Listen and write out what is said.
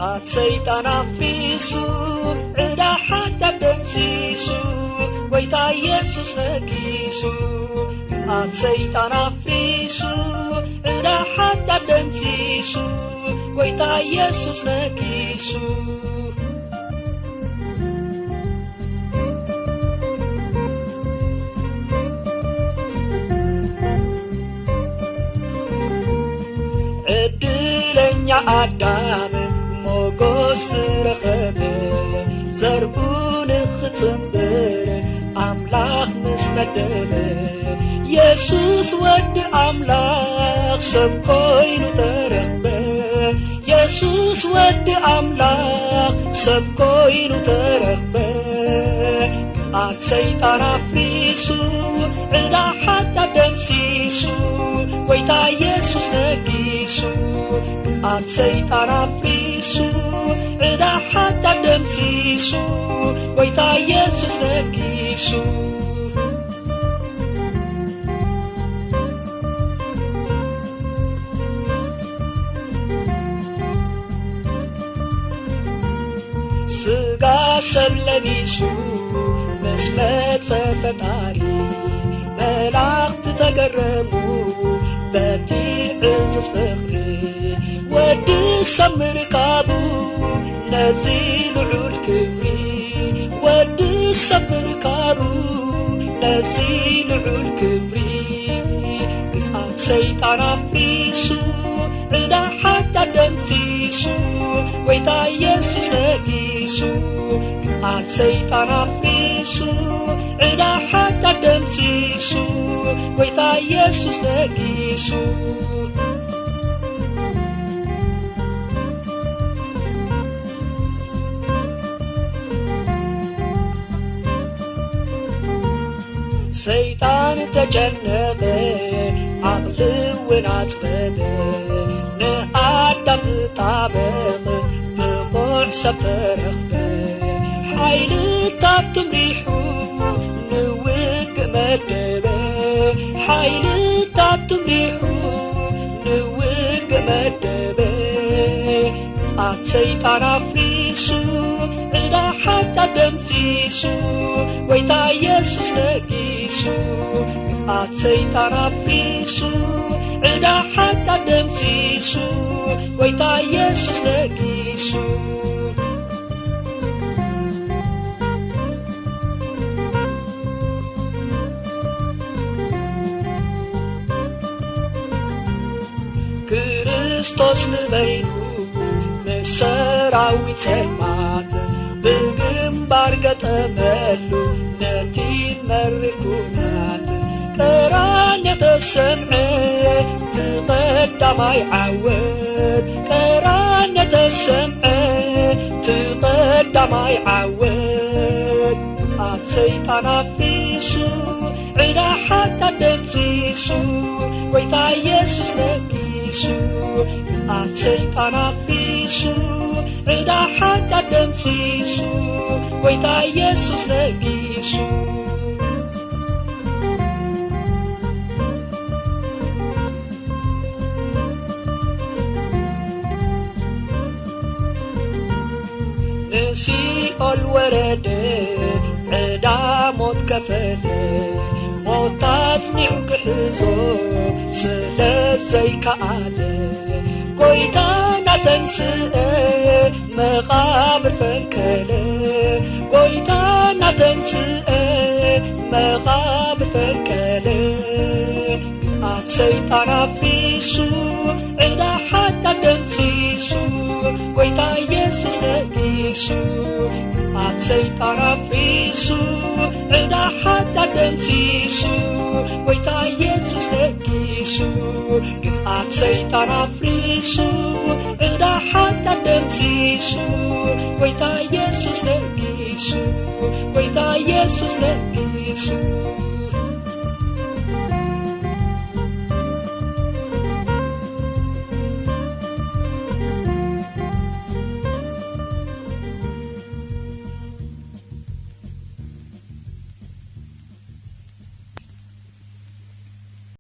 ግዝኣት ሰይጣን ኣፊሱ ዕዳ ሓዳብ ደምሲሱ ጎይታ ኢየሱስ ነጊሱ ግዝኣት ሰይጣን ኣፊሱ ዕዳ ሓዳብ ደምሲሱ ጎይታ ኢየሱስ ነጊሱ ዕድለኛ ኣዳም ሞጎስ ረኸበ ዘርኡን ክጽምብር ኣምላኽ ምስ መደበ ኢየሱስ ወዲ ኣምላኽ ሰብ ኮይኑ ተረኽበ ኢየሱስ ወዲ ኣምላኽ ሰብ ኮይኑ ተረኽበ ግዝኣት ሰይጣን ኣፊሱ ዕዳ ሓዳብ ደምሲሱ ጎይታ ኢየሱስ ነጊሱ ግዝኣት ሰይጣን ኣፊሱ ዕዳ ሓዳብ ደምሲሱ ጎይታ ኢየሱስ ነጊሱ ስጋ ሰብ ለቢሱ ምስ መጸ ፈጣሪ መላእኽቲ ተገረሙ በቲ ዕዙዝ ፍቕሪ ወዲ ሰብ ምርካቡ ነዚ ልዑል ክብሪ ወዲ ሰብ ምርካቡ ነዚ ልዑል ክብሪ ግዝኣት ሰይጣን ኣፊሱ ዕዳ ሓዳብ ደምሲሱ ጎይታ ኢየሱስ ነጊሱ ግዝኣት ሰይጣን ኣፊሱ ዕዳ ሓዳብ ደምሲሱ ጎይታ ኢየሱስ ነጊሱ ሰይጣን ተጨነቐ ዓቕልውን ኣጽበበ ንኣዳም ዝጣበቕ ብቑዕ ሰብ ተረኽበ ሓይልታት ትምሪሑ ንውግእ መደበ ሓይልታት ትምሪሑ ንውግእ መደበ ግዝኣት ሰይጣን ኣፊሱ ዕዳ ሓዳብ ደምሲሱ ጎይታ ኢየሱስ ነጊሱ ግዝኣት ሰይጣን ኣፊሱ ዕዳ ሓዳብ ደምሲሱ ጎይታ ኢየሱስ ነጊሱ ክርስቶስ ንበይኑ ምስ ሰራዊት ጸልማት ብግንባር ገጠመሉ ነቲ መሪር ኩናት ቀራንዮ ተሰምዐ ትቐዳማይ ዓወት ቀራንዮ ተሰምዐ ትቐዳማይ ዓወት ግዝኣት ሰይጣን ኣፊሱ ዕዳ ሓዳብ ደምሲሱ ጎይታ ኢየሱስ ነጊሱ ግዝኣት ሰይጣን ኣፊሱ ዕዳ ሓዳብ ደምሲሱ ጎይታ ኢየሱስ ነጊሱ ንሲኦል ወረደ ዕዳ ሞት ከፈለ ሞት ኣጽኒዑ ክሕዞ ስለ ዘይከኣለ ጎይታ ናተንስአ መቓብር ፈንከለ ጎይታ ናተንስአ መቓብር ፈንከለ ግዝኣት ሰይጣን ኣፊሱ ዕዳ ሓዳብ ደምሲሱ ጎይታ ኢየሱስ ነጊሱ ግዝኣት ሰይጣን ኣፊሱ ዕዳ ሓዳብ ደምሲሱ ጎይታ ኢየሱስ ነጊሱ ግዝኣት ሰይጣን ኣፊሱ ዕዳ ሓዳብ ደምሲሱ ጎይታ ኢየሱስ ነጊሱ ጎይታ ኢየሱስ ነጊሱ